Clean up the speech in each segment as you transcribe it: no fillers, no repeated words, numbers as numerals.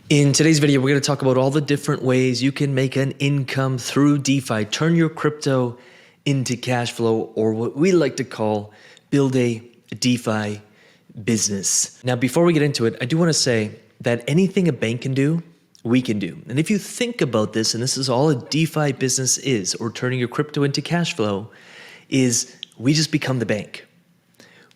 In today's video, we're going to talk about all the different ways you can make an income through DeFi, turn your crypto into cash flow, or what we like to call build a DeFi business. Now, before we get into it, I do want to say that anything a bank can do, we can do. And if you think about this, and this is all a DeFi business is, or turning your crypto into cash flow, is we just become the bank.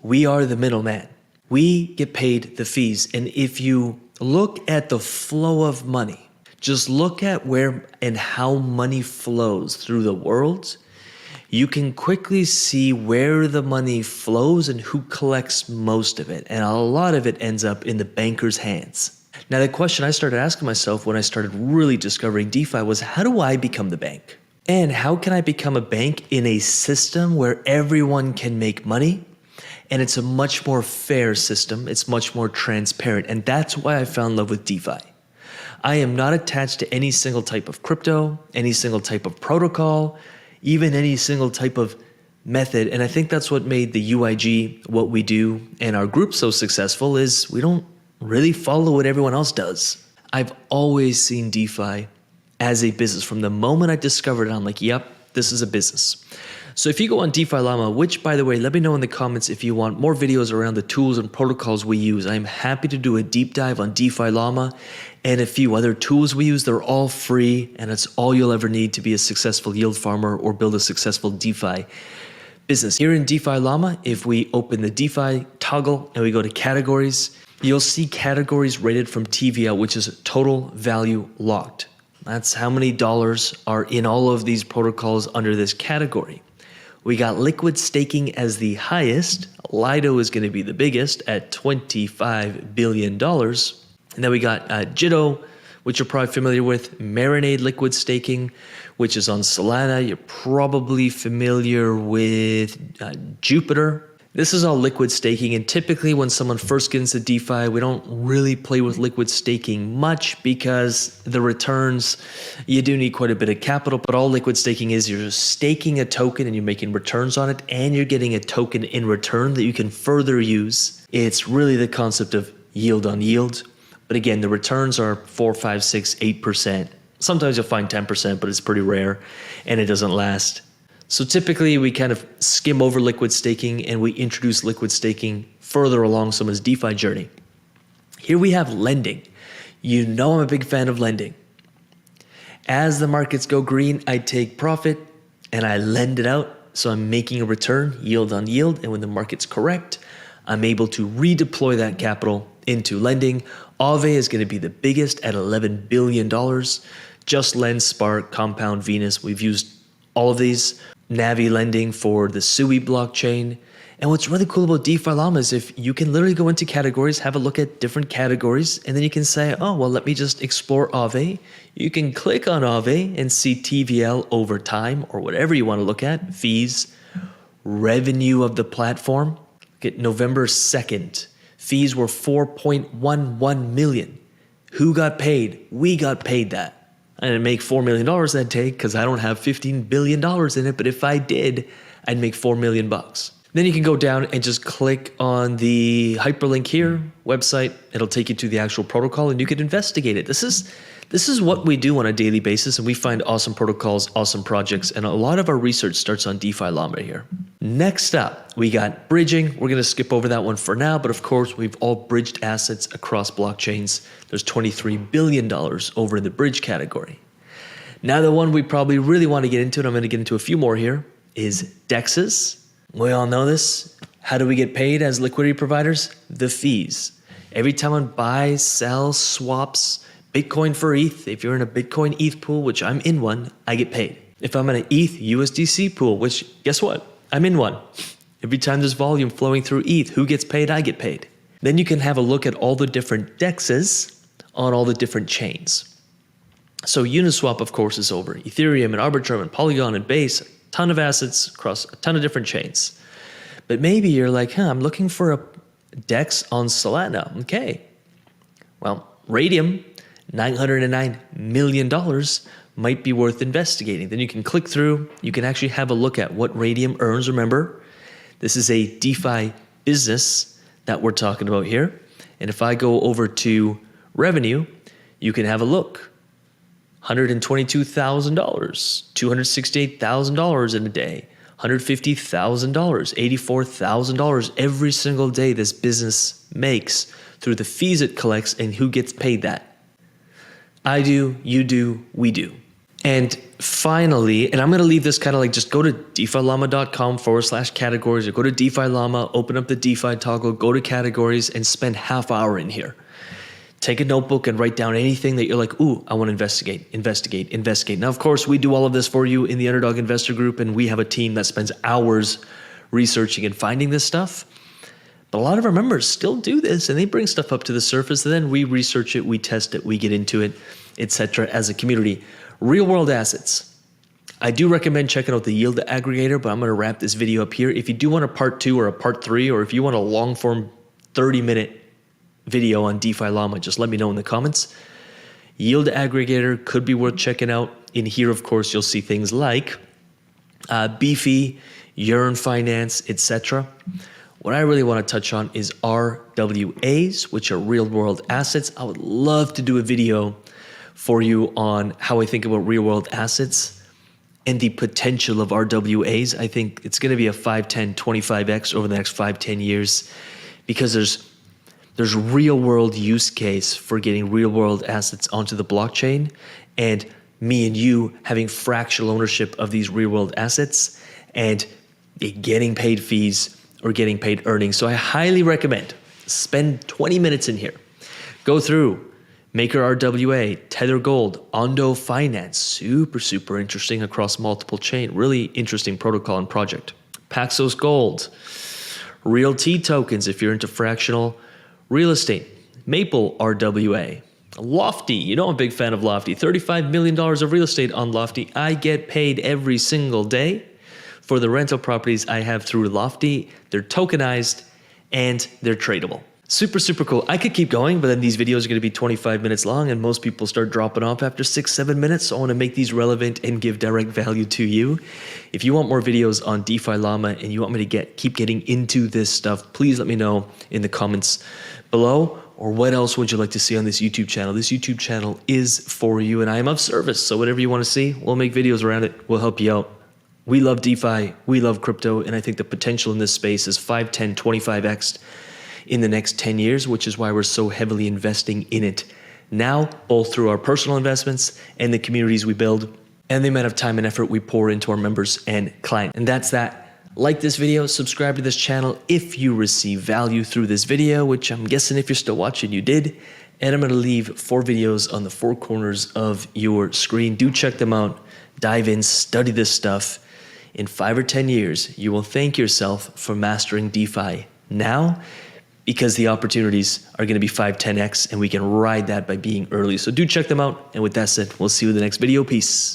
We are the middleman. We get paid the fees. And if you look at the flow of money, just look at where and how money flows through the world, you can quickly see where the money flows and who collects most of it. And a lot of it ends up in the banker's hands. Now, the question I started asking myself when I started really discovering DeFi was, how do I become the bank? And how can I become a bank in a system where everyone can make money? And it's a much more fair system. It's much more transparent. And that's why I fell in love with DeFi. I am not attached to any single type of crypto, any single type of protocol, even any single type of method. And I think that's what made the UIG, what we do, and our group so successful is we don't really follow what everyone else does. I've always seen DeFi as a business. From the moment I discovered it, I'm like, yep, this is a business. So if you go on DeFi Llama, which by the way, let me know in the comments if you want more videos around the tools and protocols we use. I'm happy to do a deep dive on DeFi Llama and a few other tools we use. They're all free and it's all you'll ever need to be a successful yield farmer or build a successful DeFi business. Here in DeFi Llama, if we open the DeFi toggle and we go to categories, you'll see categories rated from TVL, which is total value locked. That's how many dollars are in all of these protocols under this category. We got liquid staking as the highest. Lido is going to be the biggest at $25 billion. And then we got Jitto, which you're probably familiar with. Marinade liquid staking, which is on Solana. You're probably familiar with Jupiter. This is all liquid staking, and typically when someone first gets into DeFi, we don't really play with liquid staking much because the returns, you do need quite a bit of capital, but all liquid staking is you're just staking a token and you're making returns on it, and you're getting a token in return that you can further use. It's really the concept of yield on yield. But again, the returns are 4, 5, 6, 8%. Sometimes you'll find 10%, but it's pretty rare and it doesn't last. So typically we kind of skim over liquid staking and we introduce liquid staking further along someone's DeFi journey. Here we have lending. You know I'm a big fan of lending. As the markets go green, I take profit and I lend it out. So I'm making a return, yield on yield. And when the market's correct, I'm able to redeploy that capital into lending. Aave is going to be the biggest at $11 billion. Just Lend, Spark, Compound, Venus. We've used all of these. Navi lending for the Sui blockchain. And what's really cool about DeFi Llama is if you can literally go into categories, have a look at different categories, and then you can say, oh, well, let me just explore Aave. You can click on Aave and see TVL over time or whatever you want to look at, fees, revenue of the platform. Look at November 2nd. Fees were 4.11 million. Who got paid? We got paid that. I didn't make $4 million that day because I don't have $15 billion in it. But if I did, I'd make $4 million. Then you can go down and just click on the hyperlink here, website. It'll take you to the actual protocol and you can investigate it. This is what we do on a daily basis, and we find awesome protocols, awesome projects, and a lot of our research starts on DeFi Llama here. Next up, we got bridging. We're going to skip over that one for now, but of course, we've all bridged assets across blockchains. There's $23 billion over in the bridge category. Now, the one we probably really want to get into, and I'm going to get into a few more here, is DEXs. We all know this. How do we get paid as liquidity providers? The fees. Every time one buys, sells, swaps, Bitcoin for ETH, if you're in a Bitcoin ETH pool, which I'm in one, I get paid. If I'm in an ETH USDC pool, which guess what? I'm in one. Every time there's volume flowing through ETH, who gets paid? I get paid. Then you can have a look at all the different DEXs on all the different chains. So Uniswap, of course, is over Ethereum and Arbitrum and Polygon and Base, a ton of assets across a ton of different chains. But maybe you're like, I'm looking for a DEX on Solana. Okay. Well, Radium, $909 million might be worth investigating. Then you can click through. You can actually have a look at what Radium earns. Remember, this is a DeFi business that we're talking about here. And if I go over to revenue, you can have a look. $122,000, $268,000 in a day, $150,000, $84,000 every single day this business makes through the fees it collects and who gets paid that. I do, you do, we do. And finally, and I'm going to leave this kind of like, just go to defilama.com/categories, or go to DeFi Llama, open up the DeFi toggle, go to categories, and spend half hour in here. Take a notebook and write down anything that you're like, ooh, I want to investigate. Now, of course, we do all of this for you in the Underdog Investor Group, and we have a team that spends hours researching and finding this stuff. But a lot of our members still do this, and they bring stuff up to the surface, and then we research it, we test it, we get into it, etc. as a community. Real world assets. I do recommend checking out the yield aggregator, but I'm going to wrap this video up here. If you do want a part 2 or a part 3, or if you want a long form 30-minute video on DeFi Llama, just let me know in the comments. Yield aggregator could be worth checking out. In here, of course, you'll see things like Beefy, Yearn Finance, etc. What I really want to touch on is RWAs, which are real world assets. I would love to do a video for you on how I think about real world assets and the potential of RWAs. I think it's going to be a 5, 10, 25x over the next 5, 10 years, because there's real world use case for getting real world assets onto the blockchain, and me and you having fractional ownership of these real world assets and getting paid fees or getting paid earnings. So I highly recommend spend 20 minutes in here. Go through Maker RWA, Tether Gold, Ondo Finance, super interesting across multiple chain, really interesting protocol and project. Paxos Gold, Real T tokens if you're into fractional real estate, Maple RWA, Lofty, you know I'm a big fan of Lofty, $35 million of real estate on Lofty. I get paid every single day for the rental properties I have through Lofty. They're tokenized and they're tradable. Super cool. I could keep going, but then these videos are going to be 25 minutes long and most people start dropping off after 6-7 minutes. So I want to make these relevant and give direct value to you. If you want more videos on DeFi Llama and you want me to keep getting into this stuff, please let me know in the comments below. Or what else would you like to see on this YouTube channel? This YouTube channel is for you and I am of service. So whatever you want to see, we'll make videos around it. We'll help you out. We love DeFi, we love crypto, and I think the potential in this space is 5, 10, 25x in the next 10 years, which is why we're so heavily investing in it now, both through our personal investments and the communities we build and the amount of time and effort we pour into our members and clients. And that's that. Like this video, subscribe to this channel if you receive value through this video, which I'm guessing if you're still watching, you did. And I'm going to leave 4 videos on the 4 corners of your screen. Do check them out, dive in, study this stuff. In 5 or 10 years, you will thank yourself for mastering DeFi now, because the opportunities are going to be 5, 10x, and we can ride that by being early. So do check them out. And with that said, we'll see you in the next video. Peace.